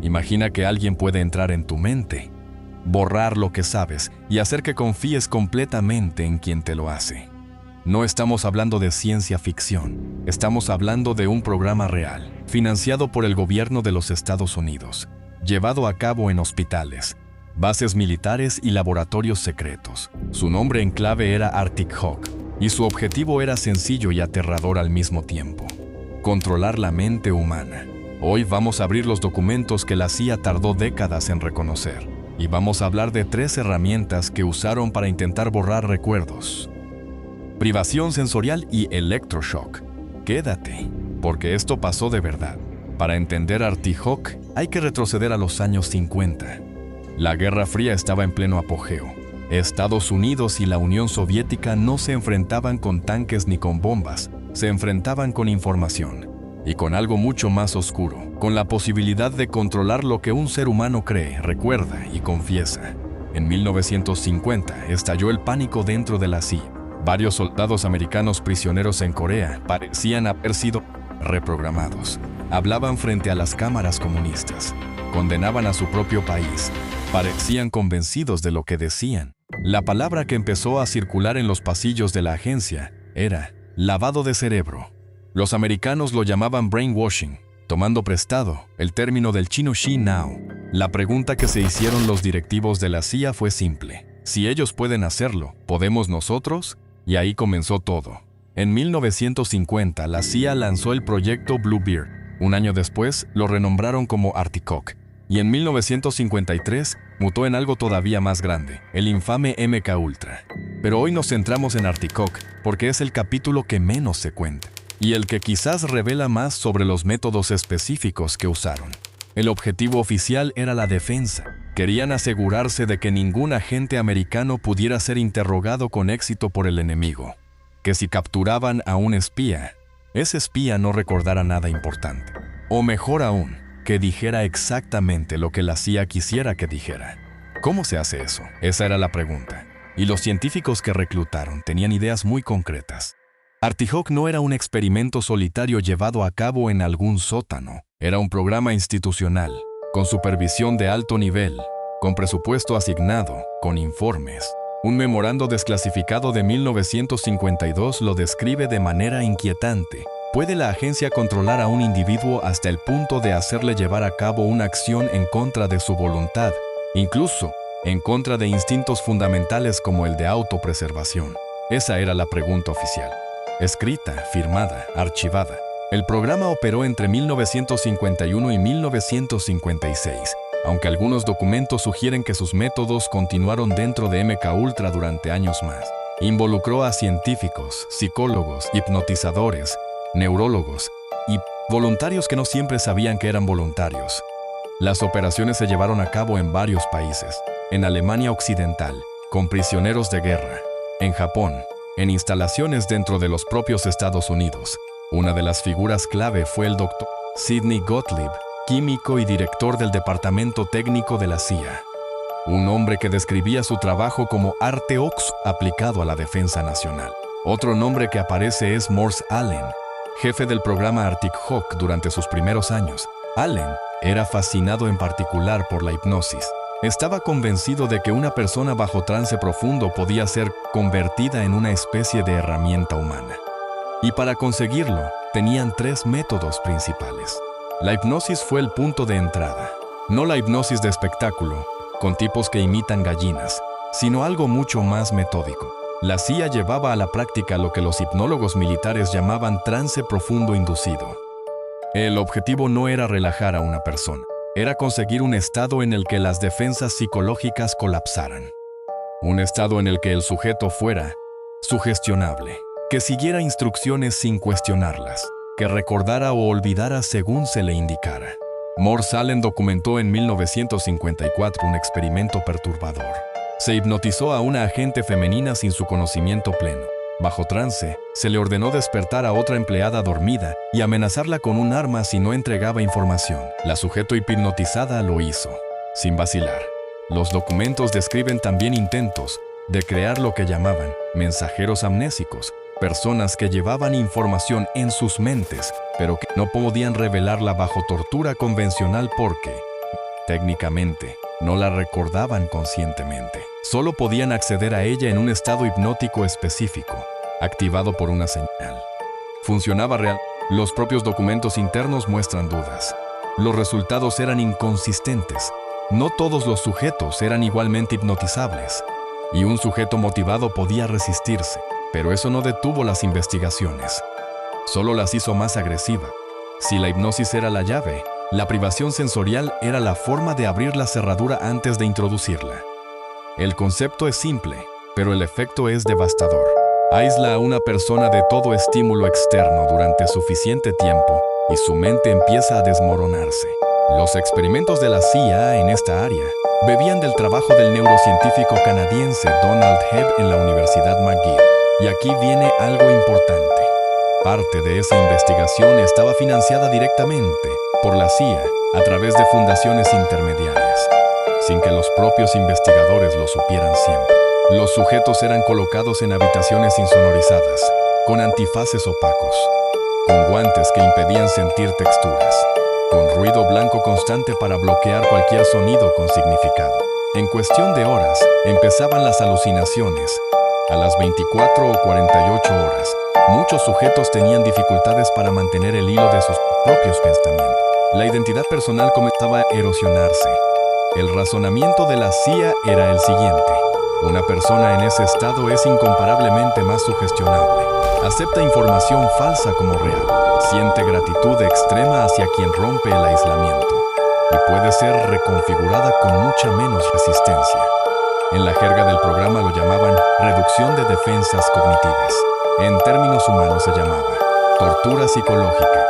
Imagina que alguien puede entrar en tu mente, borrar lo que sabes y hacer que confíes completamente en quien te lo hace. No estamos hablando de ciencia ficción, estamos hablando de un programa real, financiado por el gobierno de los Estados Unidos, llevado a cabo en hospitales, bases militares y laboratorios secretos. Su nombre en clave era Arctic Hawk, y su objetivo era sencillo y aterrador al mismo tiempo: controlar la mente humana. Hoy vamos a abrir los documentos que la CIA tardó décadas en reconocer, y vamos a hablar de 3 herramientas que usaron para intentar borrar recuerdos: privación sensorial y electroshock. Quédate, porque esto pasó de verdad. Para entender Arctic Hawk, hay que retroceder a los años 50. La Guerra Fría estaba en pleno apogeo. Estados Unidos y la Unión Soviética no se enfrentaban con tanques ni con bombas, se enfrentaban con información. Y con algo mucho más oscuro, con la posibilidad de controlar lo que un ser humano cree, recuerda y confiesa. En 1950 estalló el pánico dentro de la CIA. Varios soldados americanos prisioneros en Corea parecían haber sido reprogramados. Hablaban frente a las cámaras comunistas, condenaban a su propio país, parecían convencidos de lo que decían. La palabra que empezó a circular en los pasillos de la agencia era lavado de cerebro. Los americanos lo llamaban brainwashing, tomando prestado el término del chino Xi Nao. La pregunta que se hicieron los directivos de la CIA fue simple: si ellos pueden hacerlo, ¿podemos nosotros? Y ahí comenzó todo. En 1950, la CIA lanzó el proyecto Bluebeard. Un año después, lo renombraron como Arctic Hawk. Y en 1953, mutó en algo todavía más grande, el infame MK Ultra. Pero hoy nos centramos en Arctic Hawk, porque es el capítulo que menos se cuenta, y el que quizás revela más sobre los métodos específicos que usaron. El objetivo oficial era la defensa. Querían asegurarse de que ningún agente americano pudiera ser interrogado con éxito por el enemigo. Que si capturaban a un espía, ese espía no recordara nada importante. O mejor aún, que dijera exactamente lo que la CIA quisiera que dijera. ¿Cómo se hace eso? Esa era la pregunta. Y los científicos que reclutaron tenían ideas muy concretas. Arctic Hawk no era un experimento solitario llevado a cabo en algún sótano. Era un programa institucional, con supervisión de alto nivel, con presupuesto asignado, con informes. Un memorando desclasificado de 1952 lo describe de manera inquietante. ¿Puede la agencia controlar a un individuo hasta el punto de hacerle llevar a cabo una acción en contra de su voluntad, incluso en contra de instintos fundamentales como el de autopreservación? Esa era la pregunta oficial. Escrita, firmada, archivada. El programa operó entre 1951 y 1956, aunque algunos documentos sugieren que sus métodos continuaron dentro de MK Ultra durante años más. Involucró a científicos, psicólogos, hipnotizadores, neurólogos y voluntarios que no siempre sabían que eran voluntarios. Las operaciones se llevaron a cabo en varios países: en Alemania Occidental, con prisioneros de guerra; en Japón; en instalaciones dentro de los propios Estados Unidos. Una de las figuras clave fue el Dr. Sidney Gottlieb, químico y director del Departamento Técnico de la CIA. Un hombre que describía su trabajo como arte ox aplicado a la defensa nacional. Otro nombre que aparece es Morse Allen, jefe del programa Arctic Hawk durante sus primeros años. Allen era fascinado en particular por la hipnosis. Estaba convencido de que una persona bajo trance profundo podía ser convertida en una especie de herramienta humana. Y para conseguirlo, tenían 3 métodos principales. La hipnosis fue el punto de entrada. No la hipnosis de espectáculo, con tipos que imitan gallinas, sino algo mucho más metódico. La CIA llevaba a la práctica lo que los hipnólogos militares llamaban trance profundo inducido. El objetivo no era relajar a una persona, era conseguir un estado en el que las defensas psicológicas colapsaran. Un estado en el que el sujeto fuera sugestionable, que siguiera instrucciones sin cuestionarlas, que recordara o olvidara según se le indicara. Morse Allen documentó en 1954 un experimento perturbador. Se hipnotizó a una agente femenina sin su conocimiento pleno. Bajo trance, se le ordenó despertar a otra empleada dormida y amenazarla con un arma si no entregaba información. La sujeto hipnotizada lo hizo, sin vacilar. Los documentos describen también intentos de crear lo que llamaban mensajeros amnésicos, personas que llevaban información en sus mentes, pero que no podían revelarla bajo tortura convencional porque Técnicamente, no la recordaban conscientemente. Solo podían acceder a ella en un estado hipnótico específico, activado por una señal. ¿Funcionaba real? Los propios documentos internos muestran dudas. Los resultados eran inconsistentes. No todos los sujetos eran igualmente hipnotizables. Y un sujeto motivado podía resistirse, pero eso no detuvo las investigaciones. Solo las hizo más agresivas. Si la hipnosis era la llave, la privación sensorial era la forma de abrir la cerradura antes de introducirla. El concepto es simple, pero el efecto es devastador. Aísla a una persona de todo estímulo externo durante suficiente tiempo y su mente empieza a desmoronarse. Los experimentos de la CIA en esta área bebían del trabajo del neurocientífico canadiense Donald Hebb en la Universidad McGill. Y aquí viene algo importante. Parte de esa investigación estaba financiada directamente por la CIA a través de fundaciones intermediarias, sin que los propios investigadores lo supieran siempre. Los sujetos eran colocados en habitaciones insonorizadas, con antifaces opacos, con guantes que impedían sentir texturas, con ruido blanco constante para bloquear cualquier sonido con significado. En cuestión de horas, empezaban las alucinaciones. A las 24 o 48 horas, muchos sujetos tenían dificultades para mantener el hilo de sus propios pensamientos. La identidad personal comenzaba a erosionarse. El razonamiento de la CIA era el siguiente. Una persona en ese estado es incomparablemente más sugestionable. Acepta información falsa como real. Siente gratitud extrema hacia quien rompe el aislamiento. Y puede ser reconfigurada con mucha menos resistencia. En la jerga del programa lo llamaban reducción de defensas cognitivas. En términos humanos se llamaba tortura psicológica.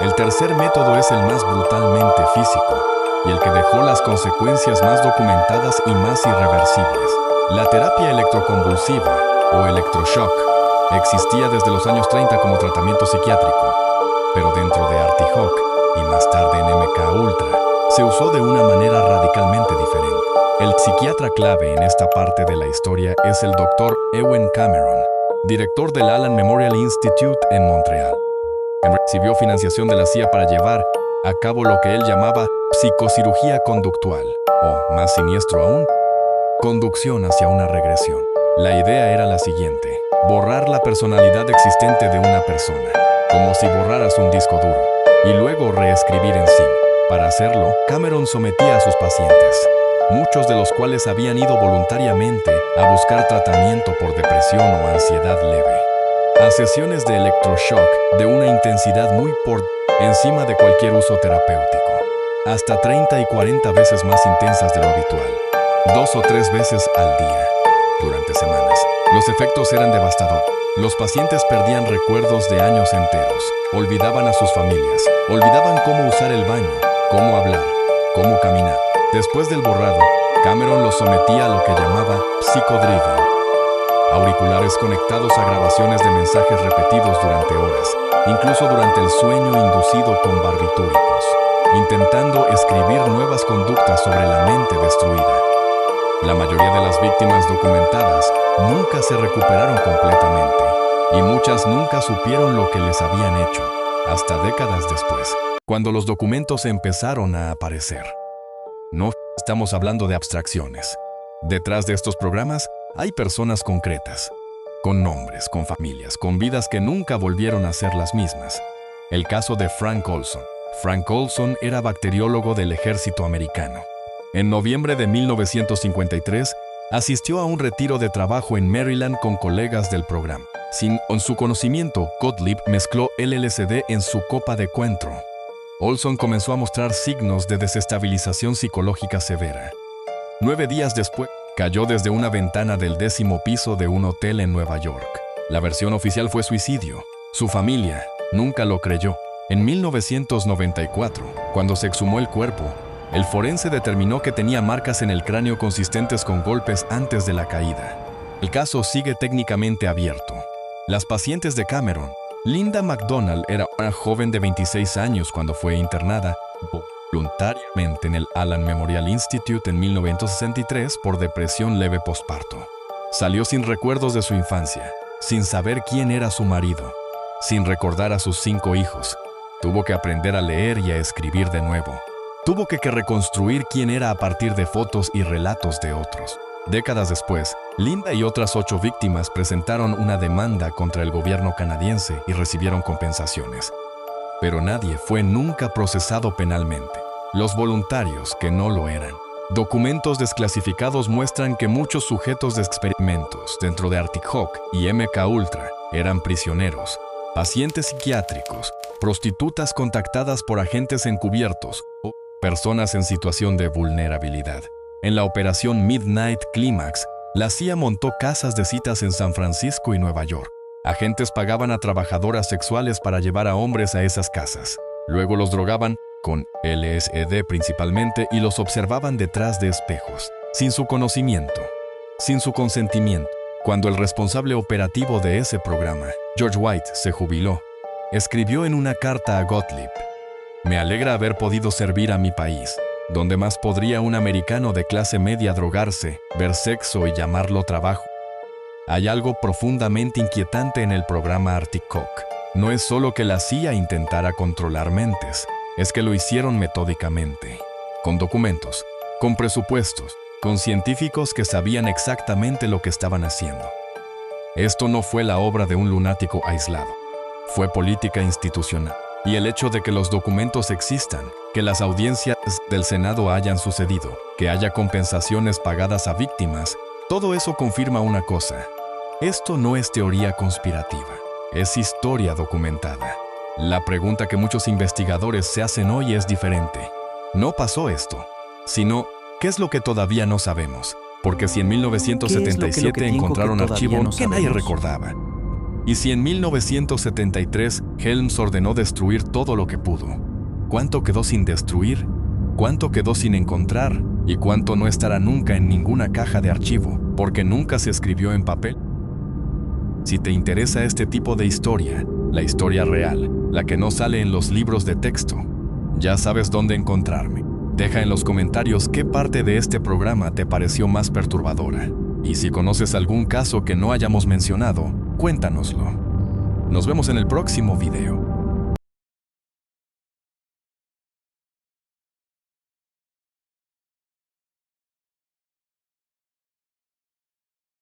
El tercer método es el más brutalmente físico y el que dejó las consecuencias más documentadas y más irreversibles. La terapia electroconvulsiva o electroshock existía desde los años 30 como tratamiento psiquiátrico, pero dentro de Artie Hawk y más tarde en MK Ultra se usó de una manera radicalmente diferente. El psiquiatra clave en esta parte de la historia es el Dr. Ewen Cameron, director del Allen Memorial Institute en Montreal. Recibió financiación de la CIA para llevar a cabo lo que él llamaba psicocirugía conductual, o, más siniestro aún, conducción hacia una regresión. La idea era la siguiente: borrar la personalidad existente de una persona, como si borraras un disco duro, y luego reescribir encima. Para hacerlo, Cameron sometía a sus pacientes, muchos de los cuales habían ido voluntariamente a buscar tratamiento por depresión o ansiedad leve, a sesiones de electroshock de una intensidad muy por encima de cualquier uso terapéutico, hasta 30 y 40 veces más intensas de lo habitual, 2 o 3 veces al día, durante semanas. Los efectos eran devastadores. Los pacientes perdían recuerdos de años enteros, olvidaban a sus familias, olvidaban cómo usar el baño, cómo hablar, cómo caminar. Después del borrado, Cameron los sometía a lo que llamaba psicodriving, auriculares conectados a grabaciones de mensajes repetidos durante horas, incluso durante el sueño inducido con barbitúricos, intentando escribir nuevas conductas sobre la mente destruida. La mayoría de las víctimas documentadas nunca se recuperaron completamente, y muchas nunca supieron lo que les habían hecho, hasta décadas después, cuando los documentos empezaron a aparecer. No estamos hablando de abstracciones. Detrás de estos programas hay personas concretas, con nombres, con familias, con vidas que nunca volvieron a ser las mismas. El caso de Frank Olson. Frank Olson era bacteriólogo del ejército americano. En noviembre de 1953, asistió a un retiro de trabajo en Maryland con colegas del programa. Sin su conocimiento, Gottlieb mezcló el LSD en su copa de Cointreau. Olson comenzó a mostrar signos de desestabilización psicológica severa. 9 días después, cayó desde una ventana del 10º piso de un hotel en Nueva York. La versión oficial fue suicidio. Su familia nunca lo creyó. En 1994, cuando se exhumó el cuerpo, el forense determinó que tenía marcas en el cráneo consistentes con golpes antes de la caída. El caso sigue técnicamente abierto. Las pacientes de Cameron, Linda McDonald era una joven de 26 años cuando fue internada voluntariamente en el Allen Memorial Institute en 1963 por depresión leve posparto. Salió sin recuerdos de su infancia, sin saber quién era su marido, sin recordar a sus 5 hijos. Tuvo que aprender a leer y a escribir de nuevo. Tuvo que reconstruir quién era a partir de fotos y relatos de otros. Décadas después, Linda y otras 8 víctimas presentaron una demanda contra el gobierno canadiense y recibieron compensaciones. Pero nadie fue nunca procesado penalmente. Los voluntarios que no lo eran. Documentos desclasificados muestran que muchos sujetos de experimentos dentro de Arctic Hawk y MK Ultra eran prisioneros, pacientes psiquiátricos, prostitutas contactadas por agentes encubiertos o personas en situación de vulnerabilidad. En la operación Midnight Climax, la CIA montó casas de citas en San Francisco y Nueva York. Agentes pagaban a trabajadoras sexuales para llevar a hombres a esas casas. Luego los drogaban con LSD principalmente y los observaban detrás de espejos, sin su conocimiento, sin su consentimiento. Cuando el responsable operativo de ese programa, George White, se jubiló, escribió en una carta a Gottlieb: «Me alegra haber podido servir a mi país, donde más podría un americano de clase media drogarse, ver sexo y llamarlo trabajo». Hay algo profundamente inquietante en el programa Arctic Hawk. No es solo que la CIA intentara controlar mentes, es que lo hicieron metódicamente, con documentos, con presupuestos, con científicos que sabían exactamente lo que estaban haciendo. Esto no fue la obra de un lunático aislado, fue política institucional. Y el hecho de que los documentos existan, que las audiencias del Senado hayan sucedido, que haya compensaciones pagadas a víctimas, todo eso confirma una cosa: esto no es teoría conspirativa, es historia documentada. La pregunta que muchos investigadores se hacen hoy es diferente. No pasó esto, sino ¿qué es lo que todavía no sabemos? Porque si en 1977 encontraron archivos que nadie recordaba, y si en 1973 Helms ordenó destruir todo lo que pudo, ¿cuánto quedó sin destruir? ¿Cuánto quedó sin encontrar? ¿Y cuánto no estará nunca en ninguna caja de archivo, porque nunca se escribió en papel? Si te interesa este tipo de historia, la historia real, la que no sale en los libros de texto, ya sabes dónde encontrarme. Deja en los comentarios qué parte de este programa te pareció más perturbadora. Y si conoces algún caso que no hayamos mencionado, cuéntanoslo. Nos vemos en el próximo video.